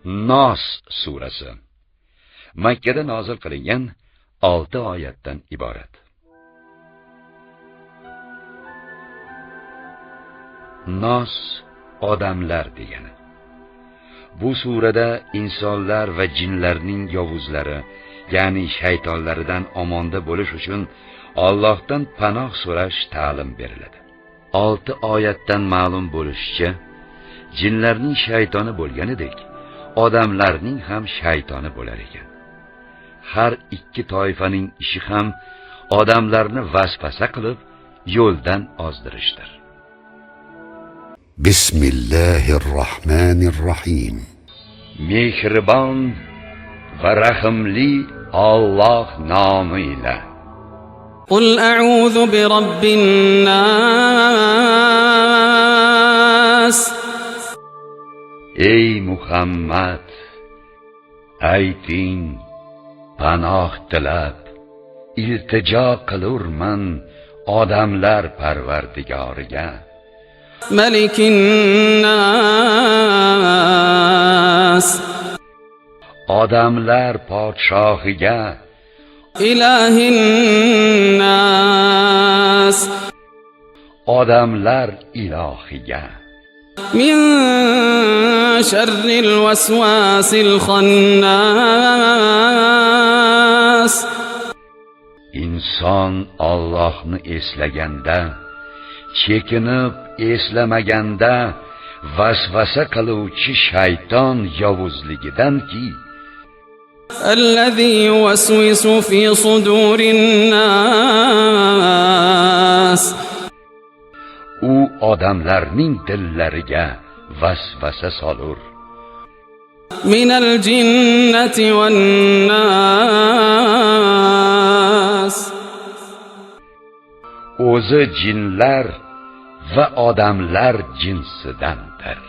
Nos surasi Makka da nozil qilingan 6 oyatdan iborat. Nos odamlar degani. Bu surada insonlar va jinlarning yovuzlari, ya'ni shaytonlaridan omonda bo'lish uchun Allohdan panoh so'rash ta'lim beriladi. 6 oyatdan ma'lum bo'lishicha, jinlarning shaytoni bo'lganidek, odamlarning ham shaytoni bo'lar ekan. Har ikki toifaning ishi ham odamlarni vasvasa qilib, yo'ldan ozdirishdir. Bismillahirrahmanirrahim. Mehribon va rahimli Alloh nomi ila. Qul a'udhu bi robbin nas. Ey Muhammad, ayting, panoh tilab, iltijo qilurman odamlar parvardigoriga. Malikin nas. Odamlar podshohiga. Ilahin nas. Odamlar ilohiga. Min sharril waswasil khannas. Inson Allohni eslaganda, chekinib eslamaganda vasvasa qiluvchi shayton yovuzligidanki, allazi yuwaswisu fi sudurin nas. U odamlarning dillariga vasvasa solur. Minal jinnati wan nas. O'zi jinlar va odamlar jinsidandir.